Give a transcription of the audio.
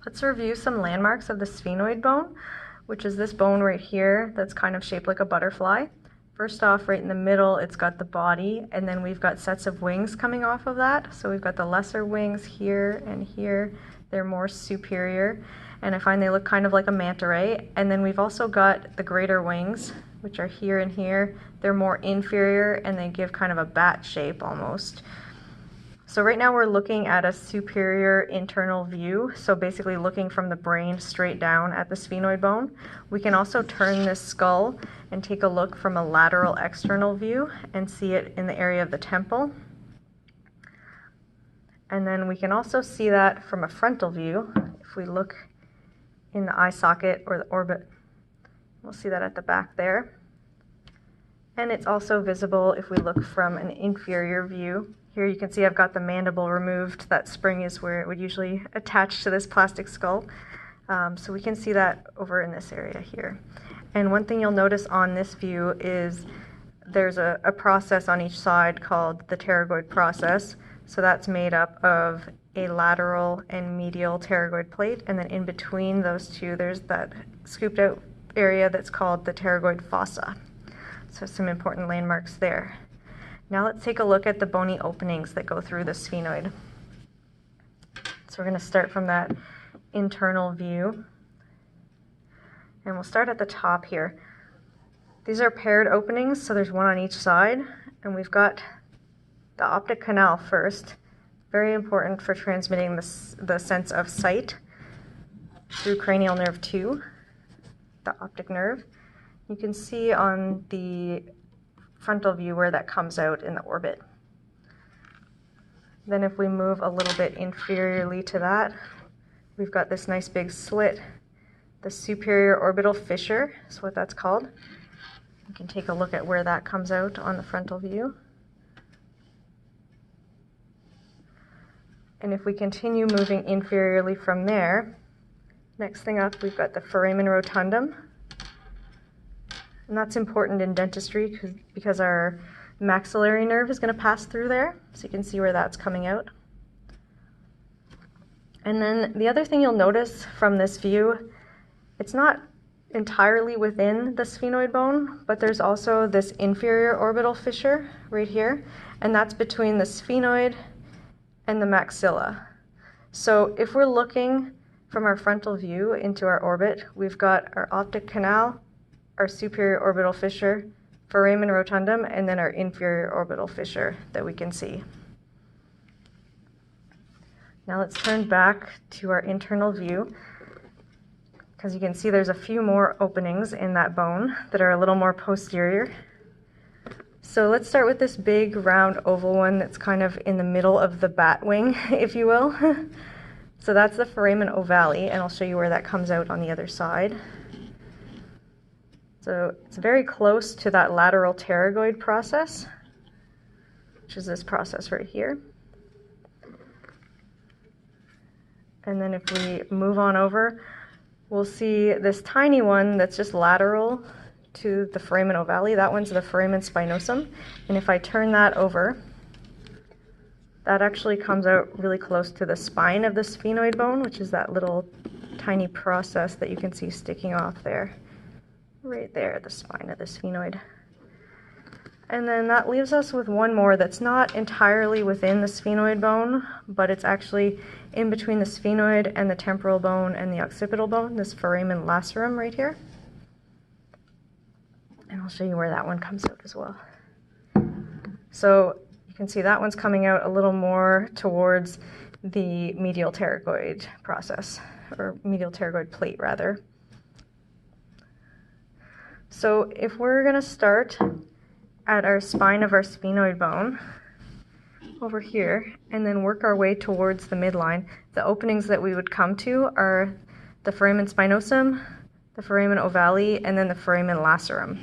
Let's review some landmarks of the sphenoid bone, which is this bone right here that's kind of shaped like a butterfly. First off, right in the middle, it's got the body, and then we've got sets of wings coming off of that. So we've got the lesser wings here and here. They're more superior, and I find they look kind of like a manta ray. And then we've also got the greater wings, which are here and here. They're more inferior, and they give kind of a bat shape almost. So right now we're looking at a superior internal view, so basically looking from the brain straight down at the sphenoid bone. We can also turn this skull and take a look from a lateral external view and see it in the area of the temple. And then we can also see that from a frontal view. If we look in the eye socket or the orbit, we'll see that at the back there. And it's also visible if we look from an inferior view. Here you can see I've got the mandible removed. That spring is where it would usually attach to this plastic skull. So we can see that over in this area here. And one thing you'll notice on this view is there's a process on each side called the pterygoid process. So that's made up of a lateral and medial pterygoid plate, and then in between those two there's that scooped out area that's called the pterygoid fossa. So some important landmarks there. Now let's take a look at the bony openings that go through the sphenoid. So we're going to start from that internal view. And we'll start at the top here. These are paired openings, so there's one on each side. And we've got the optic canal first. Very important for transmitting the sense of sight through cranial nerve 2, the optic nerve. You can see on the frontal view where that comes out in the orbit. Then if we move a little bit inferiorly to that, we've got this nice big slit. The superior orbital fissure is what that's called. You can take a look at where that comes out on the frontal view. And if we continue moving inferiorly from there, next thing up we've got the Foramen Rotundum. And that's important in dentistry because our maxillary nerve is going to pass through there. So you can see where that's coming out. And then the other thing you'll notice from this view, it's not entirely within the sphenoid bone, but there's also this inferior orbital fissure right here. And that's between the sphenoid and the maxilla. So if we're looking from our frontal view into our orbit, we've got our optic canal, our superior orbital fissure, foramen rotundum, and then our inferior orbital fissure that we can see. Now let's turn back to our internal view, because you can see there's a few more openings in that bone that are a little more posterior. So let's start with this big round oval one that's kind of in the middle of the bat wing, if you will. So that's the foramen ovale, and I'll show you where that comes out on the other side. So it's very close to that lateral pterygoid process, which is this process right here. And then if we move on over, we'll see this tiny one that's just lateral to the foramen ovale. That one's the foramen spinosum. And if I turn that over, that actually comes out really close to the spine of the sphenoid bone, which is that little tiny process that you can see sticking off there. Right there at the spine of the sphenoid. And then that leaves us with one more that's not entirely within the sphenoid bone, but it's actually in between the sphenoid and the temporal bone and the occipital bone, this foramen lacerum right here. And I'll show you where that one comes out as well. So you can see that one's coming out a little more towards the medial pterygoid process, or medial pterygoid plate rather. So if we're going to start at our spine of our sphenoid bone over here and then work our way towards the midline, the openings that we would come to are the foramen spinosum, the foramen ovale, and then the foramen lacerum.